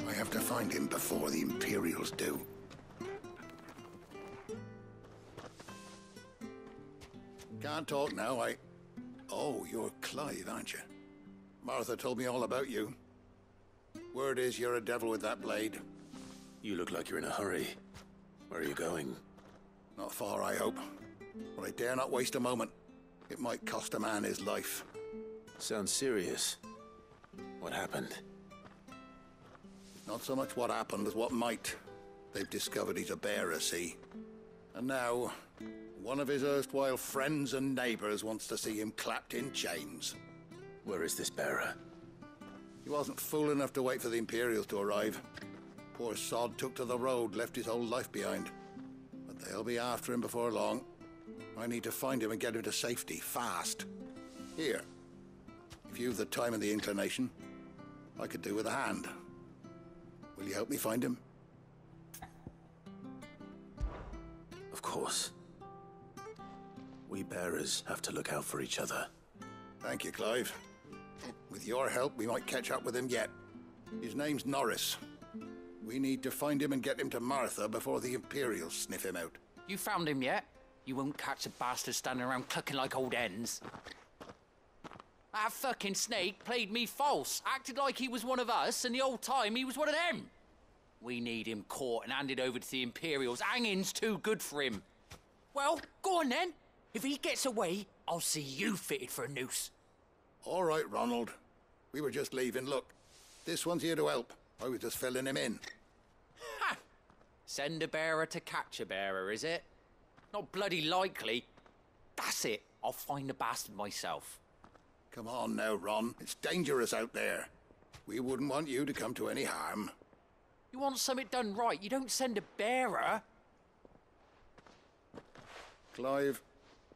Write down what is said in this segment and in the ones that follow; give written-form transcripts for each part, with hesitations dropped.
I have to find him before the Imperials do. Can't talk now, Oh, you're Clive, aren't you? Martha told me all about you. Word is you're a devil with that blade. You look like you're in a hurry. Where are you going? Not far, I hope. But I dare not waste a moment. It might cost a man his life. Sounds serious. What happened? Not so much what happened as what might. They've discovered he's a bearer, see? And now, one of his erstwhile friends and neighbors wants to see him clapped in chains. Where is this bearer? He wasn't fool enough to wait for the Imperials to arrive. Poor sod took to the road, left his whole life behind. But they'll be after him before long. I need to find him and get him to safety, fast. Here, if you've the time and the inclination, I could do with a hand. Will you help me find him? Of course. We bearers have to look out for each other. Thank you, Clive. With your help, we might catch up with him yet. His name's Norris. We need to find him and get him to Martha before the Imperials sniff him out. You found him yet? You won't catch a bastard standing around clucking like old hens. That fucking snake played me false, acted like he was one of us, and the whole time he was one of them. We need him caught and handed over to the Imperials. Hanging's too good for him. Well, go on then. If he gets away, I'll see you fitted for a noose. All right, Ronald. We were just leaving. Look, this one's here to help. I was just filling him in. Ha! Send a bearer to catch a bearer, is it? Not bloody likely. That's it. I'll find the bastard myself. Come on now, Ron. It's dangerous out there. We wouldn't want you to come to any harm. You want something done right, you don't send a bearer. Clive,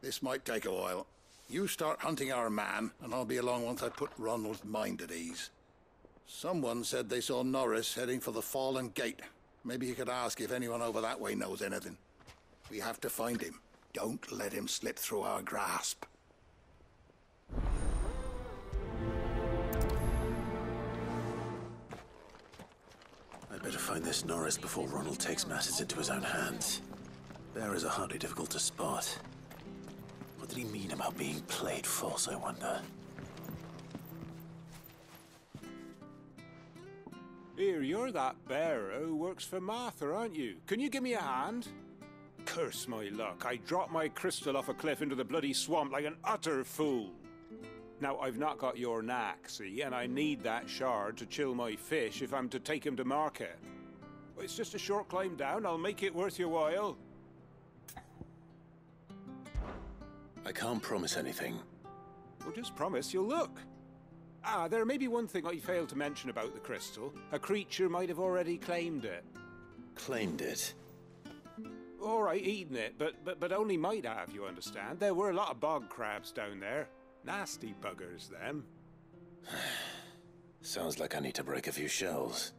this might take a while. You start hunting our man, and I'll be along once I put Ronald's mind at ease. Someone said they saw Norris heading for the Fallen Gate. Maybe you could ask if anyone over that way knows anything. We have to find him. Don't let him slip through our grasp. I'd better find this Norris before Ronald takes matters into his own hands. Bearers are hardly difficult to spot. What did he mean about being played false, I wonder? Here, you're that bearer who works for Martha, aren't you? Can you give me a hand? Curse my luck, I dropped my crystal off a cliff into the bloody swamp like an utter fool. Now, I've not got your knack, see, and I need that shard to chill my fish if I'm to take him to market. It's just a short climb down, I'll make it worth your while. I can't promise anything. Well, just promise you'll look. Ah, there may be one thing I failed to mention about the crystal. A creature might have already claimed it. Claimed it? All right, eaten it, but only might have, you understand. There were a lot of bog crabs down there. Nasty buggers, them. Sounds like I need to break a few shells.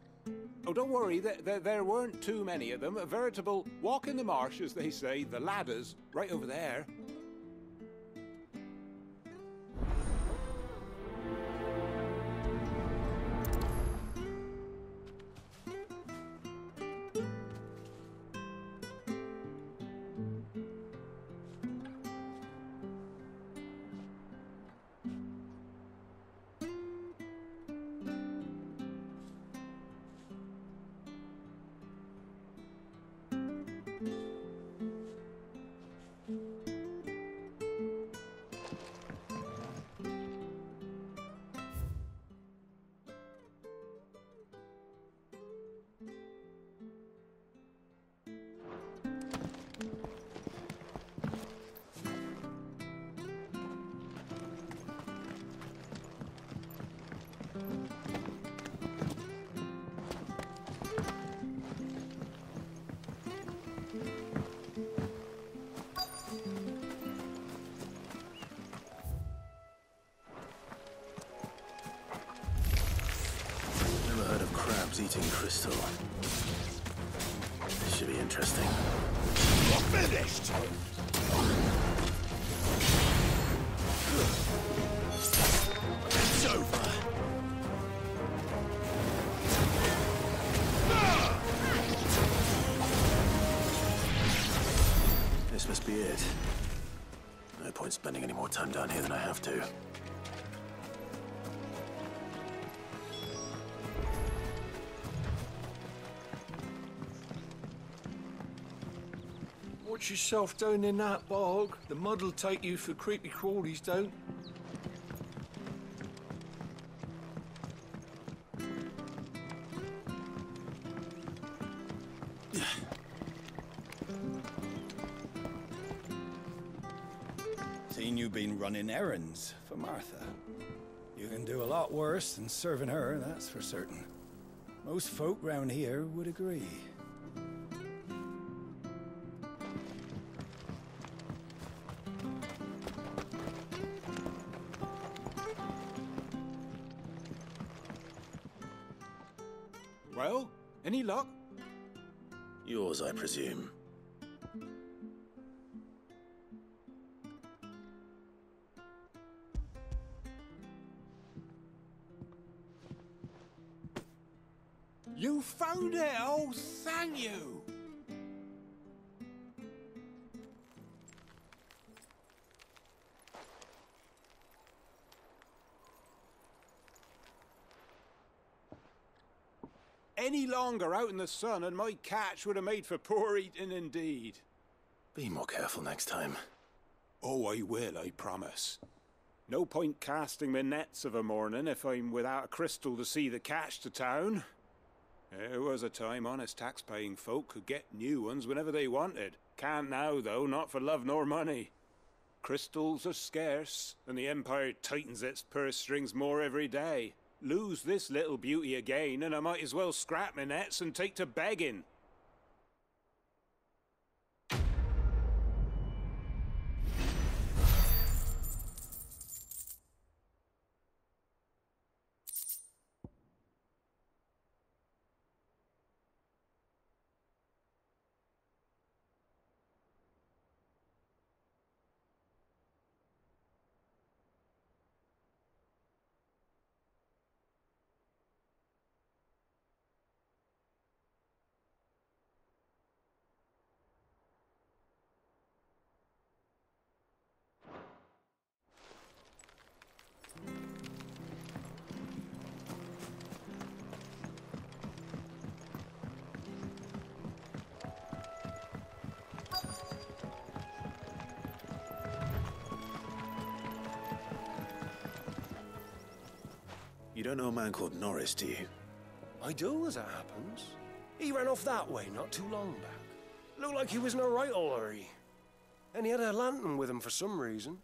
Oh, don't worry, there weren't too many of them. A veritable walk in the marsh, as they say, the ladders, right over there. Eating crystal. This should be interesting. You're finished! It's over! This must be it. No point spending any more time down here than I have to. Watch yourself down in that bog. The mud'll take you for creepy crawlies, don't. Seen you been running errands for Martha. You can do a lot worse than serving her, that's for certain. Most folk round here would agree. Well, any luck? Yours, I presume. You found it! Oh, thank you! any longer out in the sun and my catch would have made for poor eating indeed. Be more careful next time. Oh, I will, I promise. No point casting my nets of a morning if I'm without a crystal to see the catch to town. There was a time honest tax-paying folk could get new ones whenever they wanted. Can't now, though, not for love nor money. Crystals are scarce, and the Empire tightens its purse strings more every day. Lose this little beauty again, and I might as well scrap my nets and take to begging. You don't know a man called Norris, do you? I do, as it happens. He ran off that way not too long back. Looked like he was in a right old hurry. And he had a lantern with him for some reason.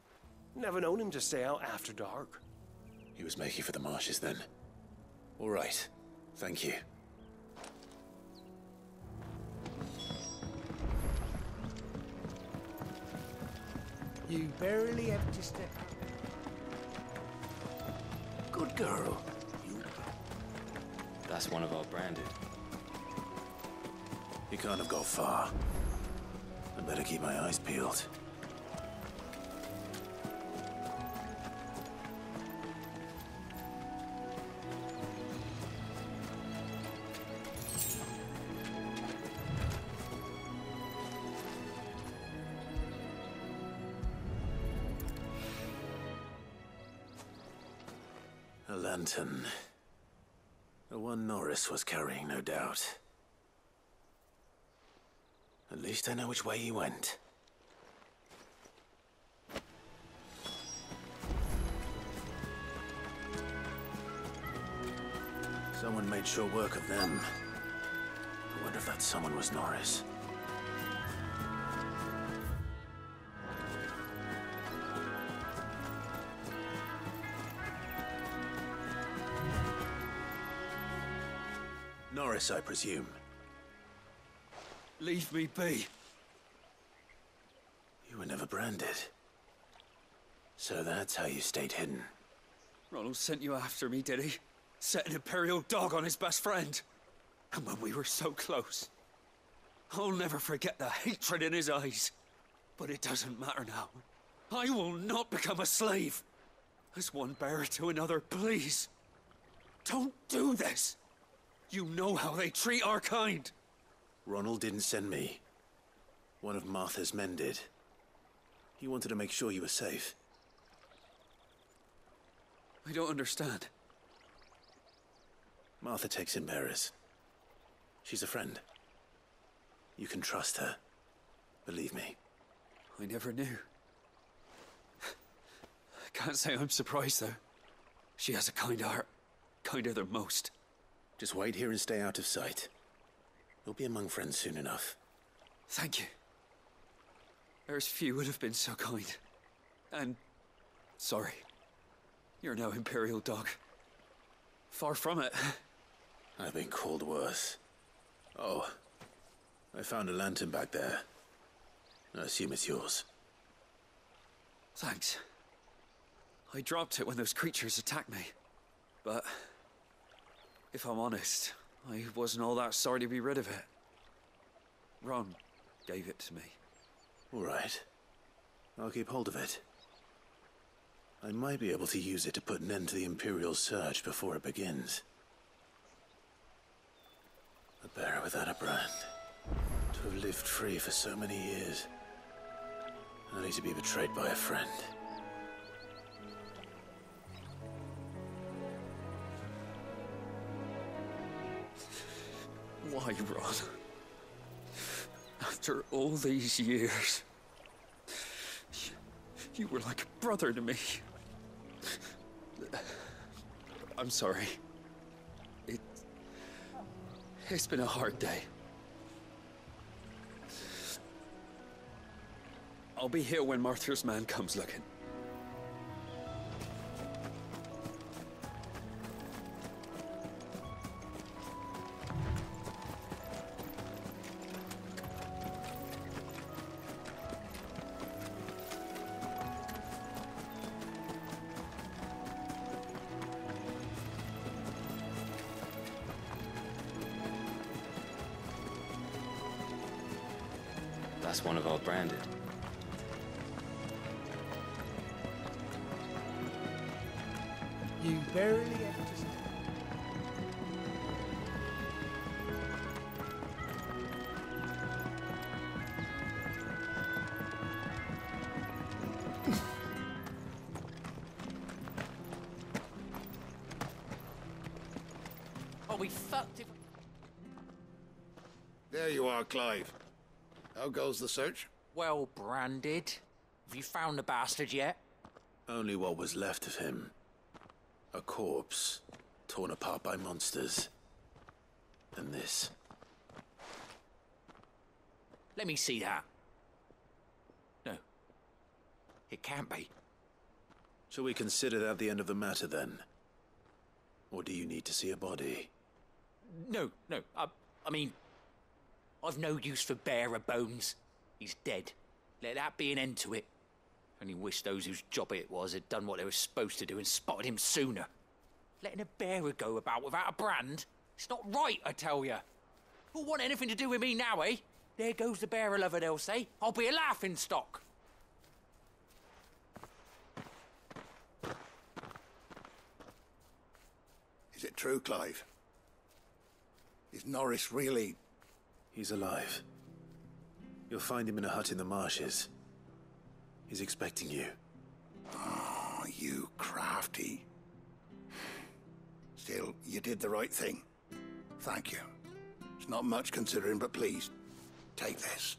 Never known him to stay out after dark. He was making for the marshes then. All right. Thank you. You barely have to step out. Good girl. That's one of our branded. You can't have got far. I better keep my eyes peeled. A lantern. The one Norris was carrying, no doubt. At least I know which way he went. Someone made sure work of them. I wonder if that someone was Norris. Norris, I presume. Leave me be. You were never branded. So that's how you stayed hidden. Ronald sent you after me, did he? Set an Imperial dog on his best friend. And when we were so close. I'll never forget the hatred in his eyes. But it doesn't matter now. I will not become a slave. As one bearer to another, please. Don't do this. You know how they treat our kind. Ronald didn't send me. One of Martha's men did. He wanted to make sure you were safe. I don't understand. Martha takes in bearers. She's a friend. You can trust her. Believe me. I never knew. I can't say I'm surprised, though. She has a kind heart. Kinder than most. Just wait here and stay out of sight. You'll be among friends soon enough. Thank you. There's few would have been so kind. And sorry. You're no Imperial dog. Far from it. I've been called worse. Oh, I found a lantern back there. I assume it's yours. Thanks. I dropped it when those creatures attacked me. But if I'm honest, I wasn't all that sorry to be rid of it. Ron gave it to me. All right. I'll keep hold of it. I might be able to use it to put an end to the Imperial surge before it begins. A bearer without a brand. To have lived free for so many years. Only to be betrayed by a friend. Why, Ron? After all these years, you were like a brother to me. I'm sorry. It's been a hard day. I'll be here when Martha's man comes looking. That's one of our branded. You barely have to... Oh, we fucked it. There you are, Clive. How goes the search? Well branded. Have you found the bastard yet? Only what was left of him. A corpse, torn apart by monsters. And this. Let me see that. No. It can't be. Shall we consider that the end of the matter, then? Or do you need to see a body? No. I mean, I've no use for bearer bones. He's dead. Let that be an end to it. Only wish those whose job it was had done what they were supposed to do and spotted him sooner. Letting a bearer go about without a brand? It's not right, I tell you. Who'll want anything to do with me now, eh? There goes the bearer lover, they'll say. I'll be a laughingstock. Is it true, Clive? Is Norris really... He's alive. You'll find him in a hut in the marshes. He's expecting you. Oh, you crafty. Still, you did the right thing. Thank you. It's not much considering, but please, take this.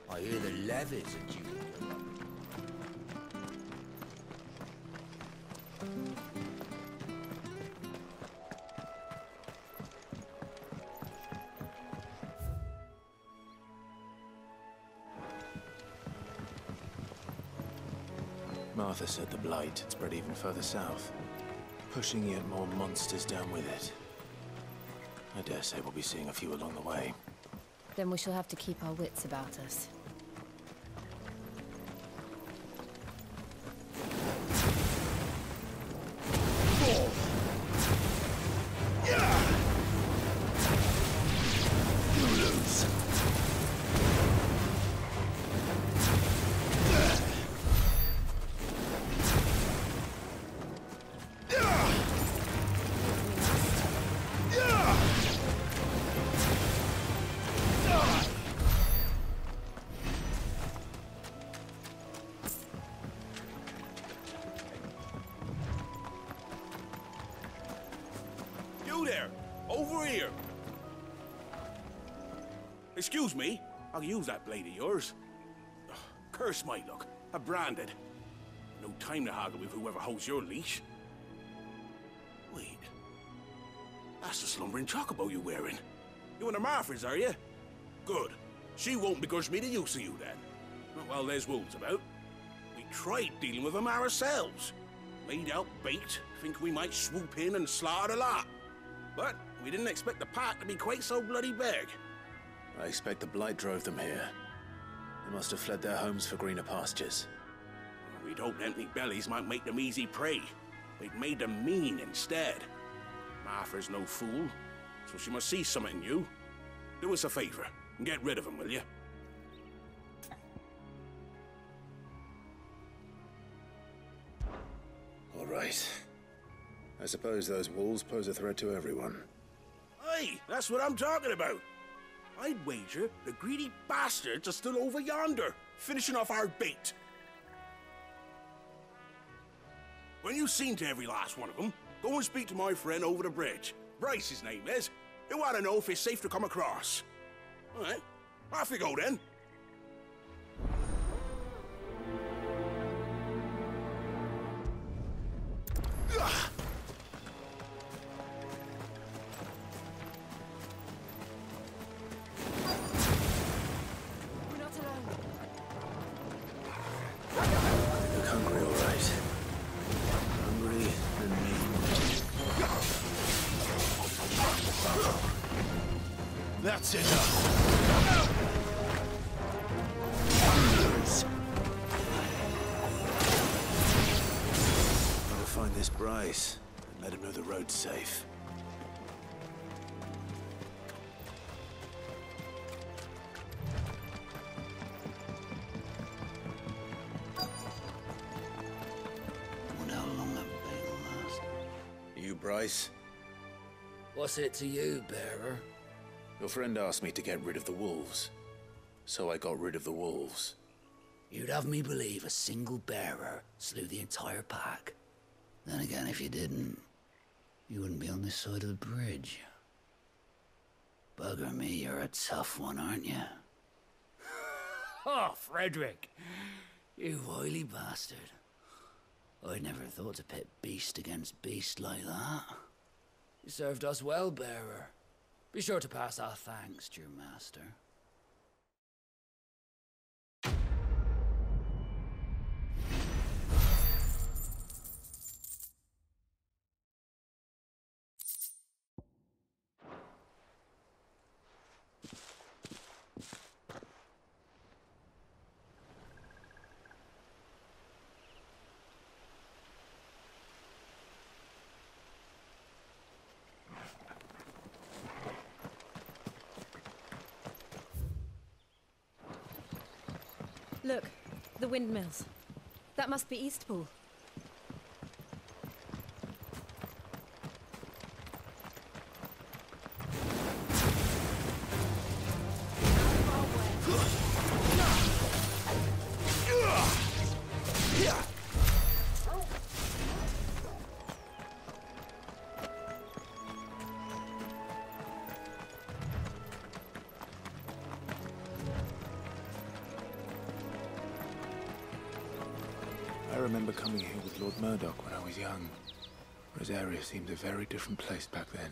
I hear the leathers are due. Martha said the blight had spread even further south, pushing yet more monsters down with it. I dare say we'll be seeing a few along the way. Then we shall have to keep our wits about us. You there! Over here! Excuse me, I'll use that blade of yours. Ugh, curse my luck, I'm branded. No time to haggle with whoever holds your leash. Wait, that's the slumbering chocobo you're wearing. You and the Marthas, are you? Good. She won't begrudge me the use of you then. Not while there's wolves about. We tried dealing with them ourselves. Laid out bait, think we might swoop in and slaughter the lot. But we didn't expect the pack to be quite so bloody big. I expect the Blight drove them here. They must have fled their homes for greener pastures. We'd hoped empty bellies might make them easy prey. They've made them mean instead. Martha's no fool, so she must see something in you. Do us a favor and get rid of them, will you? All right. I suppose those wolves pose a threat to everyone. Aye, that's what I'm talking about. I'd wager the greedy bastards are still over yonder, finishing off our bait. When you've seen to every last one of them, go and speak to my friend over the bridge. Bryce, his name is. He'll want to know if it's safe to come across. All right, off you go then. That's enough. Gotta find this Bryce and let him know the road's safe. Wonder how long that bait will last. You, Bryce? What's it to you, bearer? Your friend asked me to get rid of the wolves, so I got rid of the wolves. You'd have me believe a single bearer slew the entire pack. Then again, if you didn't, you wouldn't be on this side of the bridge. Bugger me, you're a tough one, aren't you? Oh, Frederick! You wily bastard. I'd never thought to pit beast against beast like that. You served us well, bearer. Be sure to pass our thanks to your master. Look, the windmills. That must be Eastpool. I remember coming here with Lord Murdoch when I was young. Rosaria seemed a very different place back then.